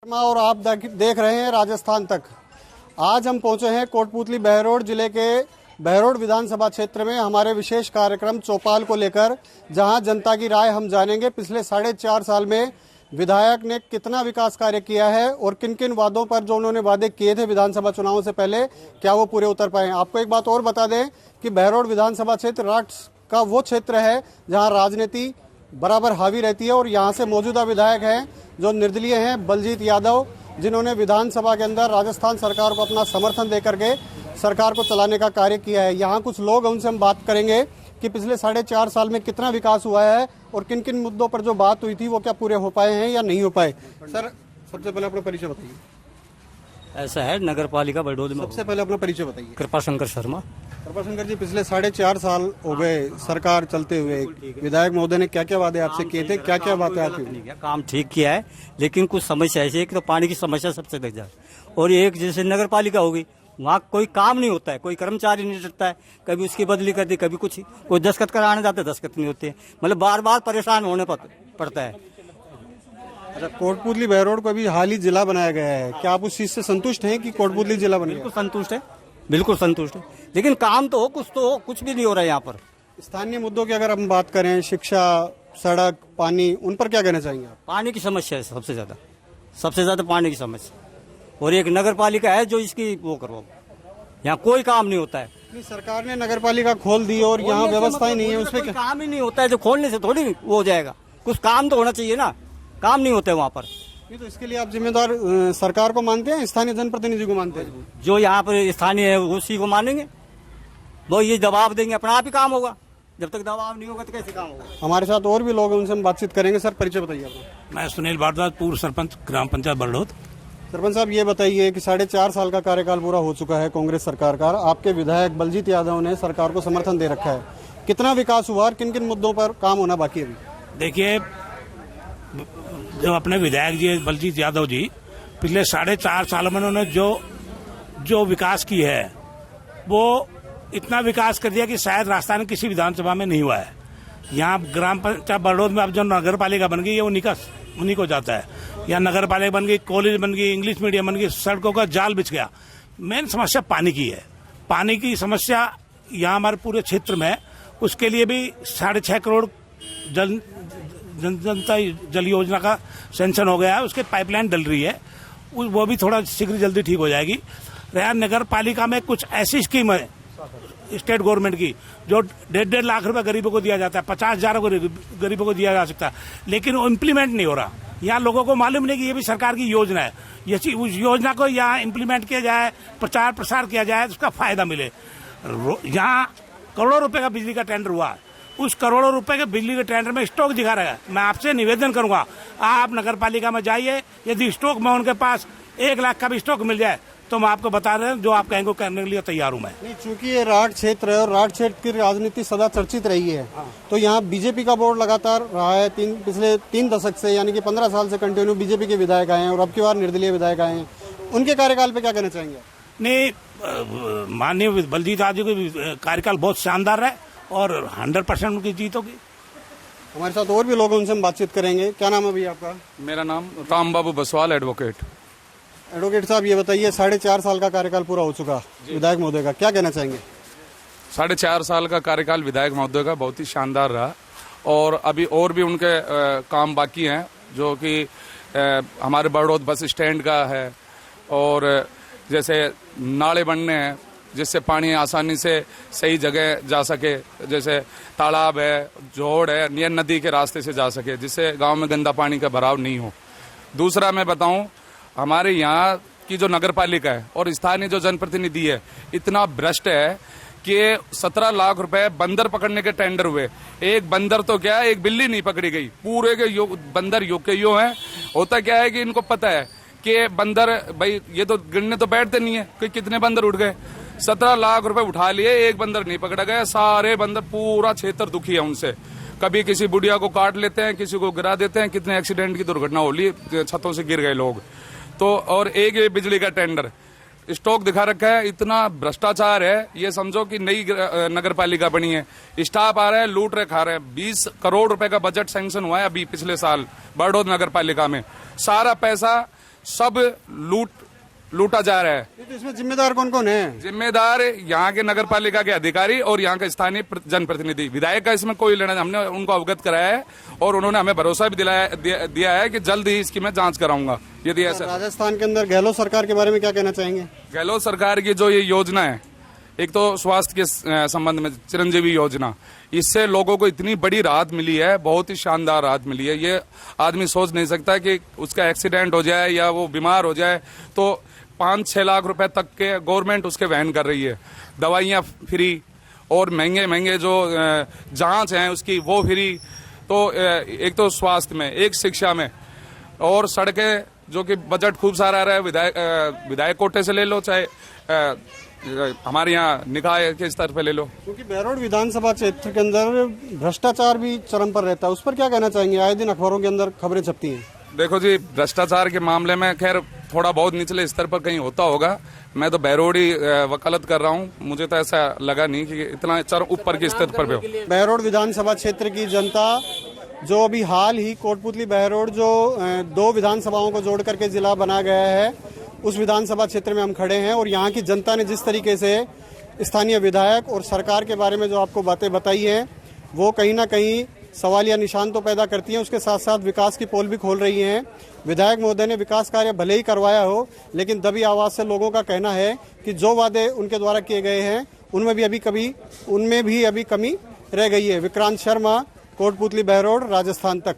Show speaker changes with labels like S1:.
S1: और आप देख रहे हैं राजस्थान तक। आज हम पहुंचे हैं कोटपूतली बहरोड जिले के बहरोड विधानसभा क्षेत्र में हमारे विशेष कार्यक्रम चौपाल को लेकर, जहां जनता की राय हम जानेंगे पिछले 4.5 साल में विधायक ने कितना विकास कार्य किया है और किन किन वादों पर जो उन्होंने वादे किए थे विधानसभा चुनावों से पहले, क्या वो पूरे उतर पाए। आपको एक बात और बता दें कि बहरोड विधानसभा क्षेत्र राष्ट्र का वो क्षेत्र है जहां राजनीति बराबर हावी रहती है और यहां से मौजूदा विधायक हैं जो निर्दलीय हैं, बलजीत यादव, जिन्होंने विधानसभा के अंदर राजस्थान सरकार को अपना समर्थन देकर के सरकार को चलाने का कार्य किया है। यहाँ कुछ लोग, उनसे हम बात करेंगे कि पिछले 4.5 साल में कितना विकास हुआ है और किन किन मुद्दों पर जो बात हुई थी वो क्या पूरे हो पाए हैं या नहीं हो पाए। सर, सबसे पहले अपना परिचय बताइए।
S2: ऐसा है, नगर पालिका बरडोली में।
S1: सबसे पहले अपना परिचय बताइए।
S2: कृपाशंकर शर्मा।
S1: कृपाशंकर जी, पिछले 4.5 साल हो गए सरकार चलते हुए, विधायक महोदय ने क्या क्या वादे आपसे किए थे, क्या क्या बातें आपकी?
S2: काम ठीक किया है, लेकिन कुछ समस्या ऐसी है कि तो पानी की समस्या सबसे लग जाए। और एक जैसे नगर पालिका होगी, वहाँ कोई काम नहीं होता है, कोई कर्मचारी नहीं रहता है, कभी उसकी बदली कर दी, कभी कुछ, कोई दस्तखत कराने जाते दस्तखत नहीं होते, मतलब बार बार परेशान होने पड़ता है।
S1: अच्छा, कोटपूतली बहरोड को अभी हाल ही जिला बनाया गया है, क्या आप उस चीज से संतुष्ट हैं कि कोटपूतली जिला बन गया?
S2: बिल्कुल संतुष्ट है, बिल्कुल संतुष्ट है, लेकिन काम तो हो, कुछ तो हो, कुछ भी नहीं हो रहा है यहाँ पर।
S1: स्थानीय मुद्दों की अगर हम बात करें, शिक्षा, सड़क, पानी, उन पर क्या कहना चाहेंगे आप?
S2: पानी की समस्या है सबसे ज्यादा पानी की समस्या। और एक नगर पालिका है जो इसकी वो करो, यहाँ कोई काम नहीं होता है।
S1: नहीं, सरकार ने नगर पालिका खोल दी और यहाँ व्यवस्था ही नहीं है, उसमें
S2: काम ही नहीं होता है। जो खोलने से थोड़ी वो हो जाएगा, कुछ काम तो होना चाहिए ना, काम नहीं होता है वहाँ पर।
S1: नहीं, तो इसके लिए आप जिम्मेदार सरकार को मानते हैं, स्थानीय जनप्रतिनिधि को मानते हैं?
S2: जो यहाँ पर स्थानीय है उसी को मानेंगे, वो ये दबाव देंगे, अपना आप ही काम होगा। जब तक दबाव नहीं होगा तो कैसे काम होगा।
S1: हमारे साथ और भी लोग हैं, उनसे हम बातचीत करेंगे। सर, परिचय बताइए अपना।
S3: मैं सुनील भारद्वाज, पूर्व सरपंच ग्राम पंचायत बरडोद।
S1: सरपंच साहब, ये बताइए कि 4.5 साल का कार्यकाल पूरा हो चुका है कांग्रेस सरकार का, आपके विधायक बलजीत यादव ने सरकार को समर्थन दे रखा है, कितना विकास हुआ और किन किन मुद्दों पर काम होना बाकी है अभी?
S3: देखिए, जो अपने विधायक जी बलजीत यादव जी, पिछले 4.5 सालों में उन्होंने जो विकास की है, वो इतना विकास कर दिया कि शायद राजस्थान में किसी विधानसभा में नहीं हुआ है। यहाँ ग्राम पंचायत बरडोद में अब जो नगर पालिका बन गई है, वो उन्हीं को जाता है। यहाँ नगर पालिका बन गई, कॉलेज बन गई, इंग्लिश मीडियम बन गई, सड़कों का जाल बिछ गया। मेन समस्या पानी की है। पानी की समस्या यहाँ हमारे पूरे क्षेत्र में, उसके लिए भी 6.5 करोड़ जनता जल योजना का सैंक्शन हो गया है, उसके पाइपलाइन डल रही है, वो भी थोड़ा शीघ्र जल्दी ठीक हो जाएगी। रहा नगर पालिका में कुछ ऐसी स्कीम है स्टेट गवर्नमेंट की, जो 1.5 लाख रुपए गरीबों को दिया जाता है, 50,000 गरीबों को दिया जा सकता है, लेकिन वो इम्प्लीमेंट नहीं हो रहा। यहाँ लोगों को मालूम नहीं कि ये भी सरकार की योजना है। ये उस योजना को यहाँ इम्प्लीमेंट किया जाए, प्रचार प्रसार किया जाए, तो उसका फायदा मिले। यहाँ करोड़ों रुपए का बिजली का टेंडर हुआ, उस करोड़ों रुपए के बिजली के टेंडर में स्टॉक दिखा रहा है। मैं आपसे निवेदन करूंगा, आप नगर पालिका में जाइए, यदि स्टॉक में उनके पास 1 लाख का भी स्टॉक मिल जाए तो मैं आपको बता रहे हैं, जो आप कहेंगे करने के लिए तैयार हूं मैं।
S1: नहीं, चूंकि ये राठ क्षेत्र है और राठ क्षेत्र की राजनीति सदा चर्चित रही है, तो यहाँ बीजेपी का बोर्ड लगातार रहा है पिछले 3 दशक से, यानी कि 15 साल से कंटिन्यू बीजेपी के विधायक आए हैं और अब की बार निर्दलीय विधायक आए हैं, उनके कार्यकाल पे क्या कहना चाहेंगे?
S3: नहीं, माननीय बलजीत यादव का कार्यकाल बहुत शानदार है और 100% उनकी जीत होगी।
S1: हमारे साथ और भी लोग हैं, उनसे हम बातचीत करेंगे। क्या नाम है भैया आपका?
S4: मेरा नाम राम बाबू बसवाल, एडवोकेट।
S1: एडवोकेट साहब, ये बताइए 4.5 साल का कार्यकाल पूरा हो चुका विधायक महोदय का, क्या कहना चाहेंगे?
S4: 4.5 साल का कार्यकाल विधायक महोदय का बहुत ही शानदार रहा और अभी और भी उनके काम बाकी हैं, जो कि हमारे बरडोद बस स्टैंड का है, और जैसे नाले बनने हैं जिससे पानी आसानी से सही जगह जा सके, जैसे तालाब है, जोड़ है, नियन नदी के रास्ते से जा सके, जिससे गांव में गंदा पानी का भराव नहीं हो। दूसरा मैं बताऊं, हमारे यहाँ की जो नगर पालिका है और स्थानीय जो जनप्रतिनिधि है, इतना भ्रष्ट है कि 17 लाख रुपए बंदर पकड़ने के टेंडर हुए। एक बंदर तो क्या, एक बिल्ली नहीं पकड़ी गई, पूरे के बंदर यो के यो हैं। होता क्या है कि इनको पता है कि बंदर, भाई ये तो गिनने तो बैठते नहीं है कि कितने बंदर उठ गए। 17 लाख रुपए उठा लिए, एक बंदर नहीं पकड़ा गया, सारे बंदर, पूरा क्षेत्र दुखी है उनसे। कभी किसी बुढ़िया को काट लेते हैं, किसी को गिरा देते हैं, कितने एक्सीडेंट की दुर्घटना हो ली, छतों से गिर गए लोग। तो और एक ये बिजली का टेंडर स्टॉक दिखा रखा है, इतना भ्रष्टाचार है। ये समझो कि नई नगर पालिका बनी है, स्टाफ आ रहे हैं, लूट रहे, खा रहे हैं। 20 करोड़ रुपए का बजट सैंक्शन हुआ है अभी पिछले साल बरडोद नगर पालिका में। सारा पैसा सब लूटा जा रहा है।
S1: तो इसमें जिम्मेदार कौन कौन है?
S4: जिम्मेदार यहाँ के नगर पालिका के अधिकारी और यहाँ के स्थानीय जनप्रतिनिधि। विधायक का इसमें कोई लेना, हमने उनको अवगत कराया है और उन्होंने हमें भरोसा भी दिया है कि जल्द ही इसकी मैं जांच कराऊंगा यदि ऐसा।
S1: राजस्थान के अंदर गहलोत सरकार के बारे में क्या कहना चाहेंगे?
S4: गहलोत सरकार की जो ये योजना है, एक तो स्वास्थ्य के संबंध में चिरंजीवी योजना, इससे लोगों को इतनी बड़ी राहत मिली है, बहुत ही शानदार राहत मिली है। ये आदमी सोच नहीं सकता कि उसका एक्सीडेंट हो जाए या वो बीमार हो जाए तो 5-6 लाख रुपए तक के गवर्नमेंट उसके वहन कर रही है। दवाइयाँ फ्री और महंगे जो जांच हैं उसकी वो फ्री। तो एक तो स्वास्थ्य में, एक शिक्षा में, और सड़कें जो कि बजट खूब सारा रहा है, विधायक कोटे से ले लो चाहे हमारे यहाँ निकाय के स्तर पे ले लो।
S1: क्योंकि बहरोड विधानसभा क्षेत्र के अंदर भ्रष्टाचार भी चरम पर रहता है, उस पर क्या कहना चाहेंगे? आए दिन अखबारों के अंदर खबरें छपती हैं।
S4: देखो जी, भ्रष्टाचार के मामले में खैर थोड़ा बहुत निचले स्तर पर कहीं होता होगा। मैं तो बहरोड ही वकालत कर रहा हूँ, मुझे तो ऐसा लगा नहीं कि इतना चरम ऊपर की स्तर पर भी हो।
S1: बहरोड विधानसभा क्षेत्र की जनता जो अभी हाल ही कोटपुतली बहरोड जो 2 विधानसभाओं को जोड़ करके जिला बनाया गया है, उस विधानसभा क्षेत्र में हम खड़े हैं और यहाँ की जनता ने जिस तरीके से स्थानीय विधायक और सरकार के बारे में जो आपको बातें बताई हैं, वो कहीं ना कहीं सवालिया निशान तो पैदा करती हैं, उसके साथ साथ विकास की पोल भी खोल रही हैं। विधायक महोदय ने विकास कार्य भले ही करवाया हो, लेकिन दबी आवाज से लोगों का कहना है कि जो वादे उनके द्वारा किए गए हैं उनमें भी अभी कमी रह गई है। विक्रांत शर्मा, कोटपुतली बहरोड, राजस्थान तक।